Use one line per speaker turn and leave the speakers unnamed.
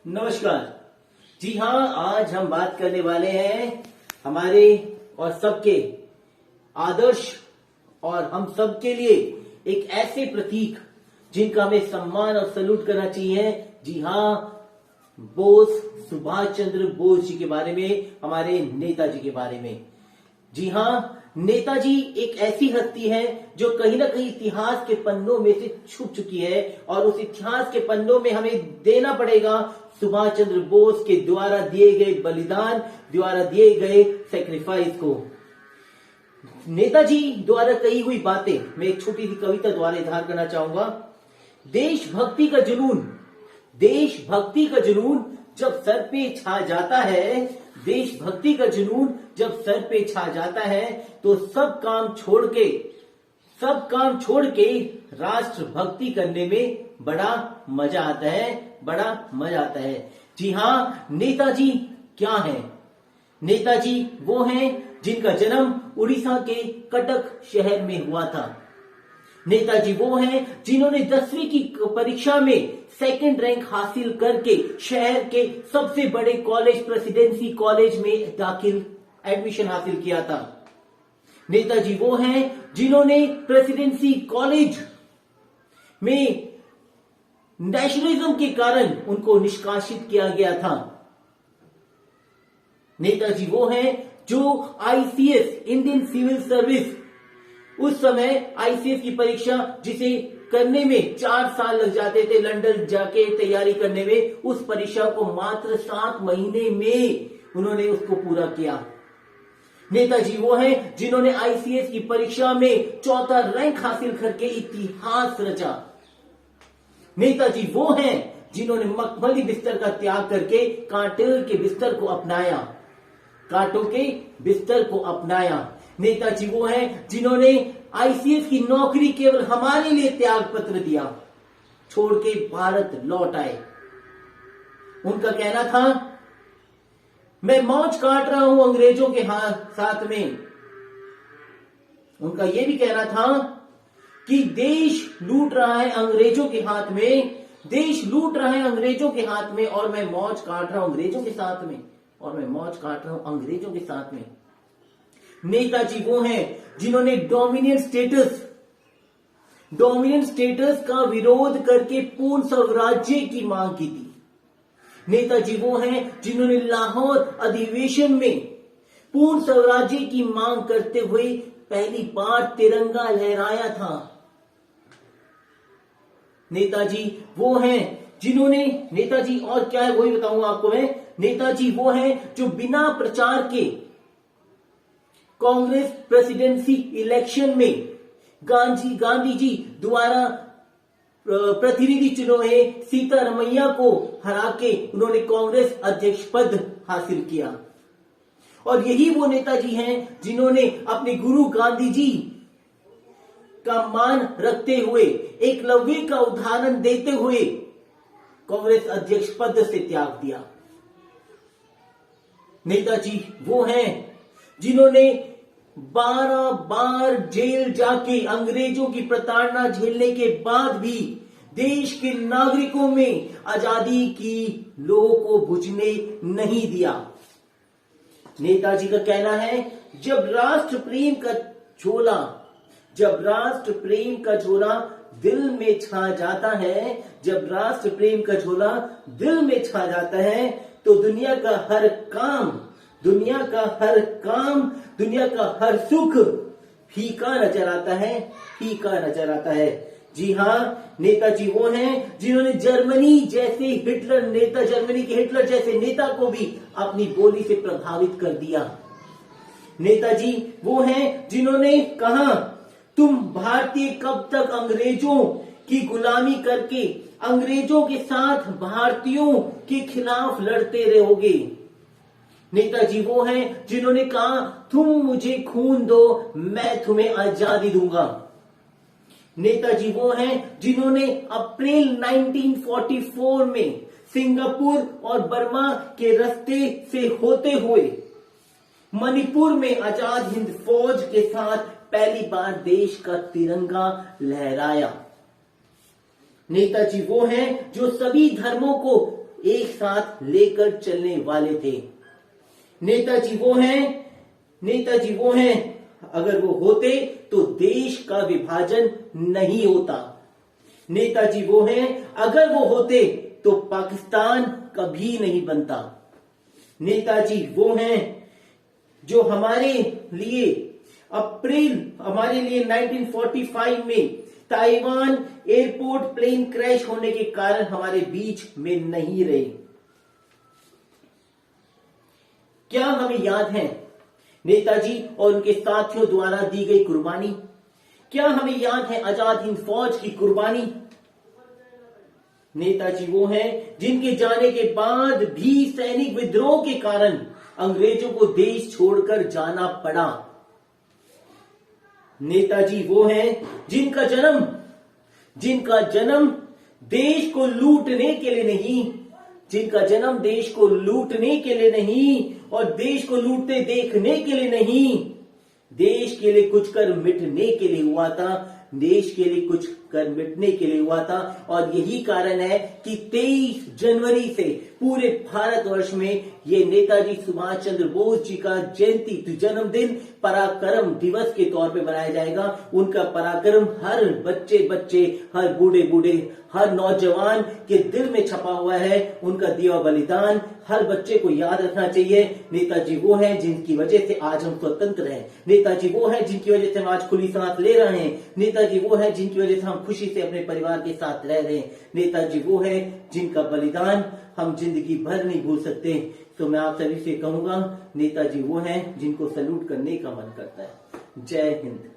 नमस्कार। जी हाँ, आज हम बात करने वाले हैं हमारे और सबके आदर्श और हम सबके लिए एक ऐसे प्रतीक जिनका हमें सम्मान और सल्यूट करना चाहिए। जी हाँ, बोस, सुभाष चंद्र बोस जी के बारे में, हमारे नेताजी के बारे में। जी हाँ, नेताजी एक ऐसी हस्ती है जो कहीं ना कहीं इतिहास के पन्नों में से छुप चुकी है और उस इतिहास के पन्नों में हमें देना पड़ेगा सुभाष चंद्र बोस के द्वारा दिए गए बलिदान, द्वारा दिए गए सेक्रीफाइस को। नेताजी द्वारा कही हुई बातें मैं एक छोटी सी कविता द्वारा इजहार करना चाहूंगा। देशभक्ति का जुनून, देशभक्ति का जुनून जब सर पे छा जाता है, देशभक्ति का जुनून जब सर पे छा जाता है तो सब काम छोड़ के राष्ट्र भक्ति करने में बड़ा मजा आता है, बड़ा मजा आता है। जी हाँ, नेताजी क्या है? नेताजी वो हैं जिनका जन्म उड़ीसा के कटक शहर में हुआ था। नेताजी वो हैं जिन्होंने 10वीं की परीक्षा में सेकंड रैंक हासिल करके शहर के सबसे बड़े कॉलेज, प्रेसिडेंसी कॉलेज में एडमिशन हासिल किया था। नेताजी वो हैं जिन्होंने प्रेसिडेंसी कॉलेज में नेशनलिज्म के कारण उनको निष्कासित किया गया था। नेताजी वो हैं जो आईसीएस, इंडियन सिविल सर्विस, उस समय आईसीएस की परीक्षा जिसे करने में 4 साल लग जाते थे, लंदन जाके तैयारी करने में, उस परीक्षा को मात्र 7 महीने में उन्होंने उसको पूरा किया। नेताजी वो हैं जिन्होंने आईसीएस की परीक्षा में 4था रैंक हासिल करके इतिहास रचा। नेताजी वो हैं जिन्होंने मखमली बिस्तर का त्याग करके कांटे के बिस्तर को अपनाया, कांटों के बिस्तर को अपनाया। नेताजी वो हैं जिन्होंने आईसीएस की नौकरी केवल हमारे लिए त्याग पत्र दिया, छोड़ के भारत लौट आए। उनका कहना था, मैं मौज काट रहा हूं अंग्रेजों के साथ में। उनका यह भी कहना था कि देश लूट रहा है अंग्रेजों के हाथ में, देश लूट रहा है अंग्रेजों के हाथ में और मैं मौज काट रहा हूं अंग्रेजों के साथ में, और मैं मौज काट रहा हूं अंग्रेजों के साथ में। नेताजी वो हैं जिन्होंने डोमिनियन स्टेटस का विरोध करके पूर्ण स्वराज्य की मांग की थी। नेताजी वो हैं जिन्होंने लाहौर अधिवेशन में पूर्ण स्वराज्य की मांग करते हुए पहली बार तिरंगा लहराया था। नेताजी वो हैं जिन्होंने, नेताजी और क्या है वही बताऊंगा आपको मैं। नेताजी वो हैं जो बिना प्रचार के कांग्रेस प्रेसिडेंसी इलेक्शन में गांधी जी द्वारा प्रतिनिधि चुने सीतारमैया को हरा के उन्होंने कांग्रेस अध्यक्ष पद हासिल किया। और यही वो नेताजी हैं जिन्होंने अपने गुरु गांधी जी का मान रखते हुए, एकलव्य का उदाहरण देते हुए कांग्रेस अध्यक्ष पद से त्याग दिया। नेताजी वो हैं जिन्होंने 12 बार जेल जाके अंग्रेजों की प्रताड़ना झेलने के बाद भी देश के नागरिकों में आजादी की लौ को बुझने नहीं दिया। नेताजी का कहना है, जब राष्ट्र प्रेम का झोला दिल में छा जाता है, जब राष्ट्र प्रेम का झोला दिल में छा जाता है तो दुनिया का हर हर सुख फीका नजर आता है। जी हाँ, नेताजी वो हैं जिन्होंने जर्मनी के हिटलर जैसे नेता को भी अपनी बोली से प्रभावित कर दिया। नेताजी वो हैं जिन्होंने कहा, तुम भारतीय कब तक अंग्रेजों की गुलामी करके अंग्रेजों के साथ भारतीयों के खिलाफ लड़ते रहोगे। नेताजी वो हैं जिन्होंने कहा, तुम मुझे खून दो, मैं तुम्हें आजादी दूंगा। नेताजी वो हैं जिन्होंने अप्रैल 1944 में सिंगापुर और बर्मा के रास्ते से होते हुए मणिपुर में आजाद हिंद फौज के साथ पहली बार देश का तिरंगा लहराया। नेताजी वो हैं जो सभी धर्मों को एक साथ लेकर चलने वाले थे। नेताजी वो हैं, अगर वो होते तो देश का विभाजन नहीं होता। नेताजी वो हैं, अगर वो होते तो पाकिस्तान कभी नहीं बनता। नेताजी वो हैं जो हमारे लिए 1945 में ताइवान एयरपोर्ट प्लेन क्रैश होने के कारण हमारे बीच में नहीं रहे। क्या हमें याद है नेताजी और उनके साथियों द्वारा दी गई कुर्बानी? क्या हमें याद है आजाद हिंद फौज की कुर्बानी? नेताजी वो हैं जिनके जाने के बाद भी सैनिक विद्रोह के कारण अंग्रेजों को देश छोड़कर जाना पड़ा। नेताजी वो हैं जिनका जन्म देश को लूटने के लिए नहीं, और देश को लूटते देखने के लिए नहीं, देश के लिए कुछ कर मिटने के लिए हुआ था। और यही कारण है कि 23 जनवरी से पूरे भारतवर्ष में ये नेताजी सुभाष चंद्र बोस जी का जन्मदिन पराक्रम दिवस के तौर पे मनाया जाएगा। उनका पराक्रम हर बच्चे, हर बूढ़े, हर नौजवान के दिल में छपा हुआ है। उनका दिया बलिदान हर बच्चे को याद रखना चाहिए। नेताजी वो हैं जिनकी वजह से आज हम स्वतंत्र हैं। नेताजी वो हैं जिनकी वजह से हम आज खुली सांस ले रहे हैं। नेताजी वो हैं जिनकी वजह से हम खुशी से अपने परिवार के साथ रह रहे हैं। नेताजी वो हैं जिनका बलिदान हम जिंदगी भर नहीं भूल सकते। तो मैं आप सभी से कहूंगा, नेताजी वो हैं जिनको सैल्यूट करने का मन करता है। जय हिंद।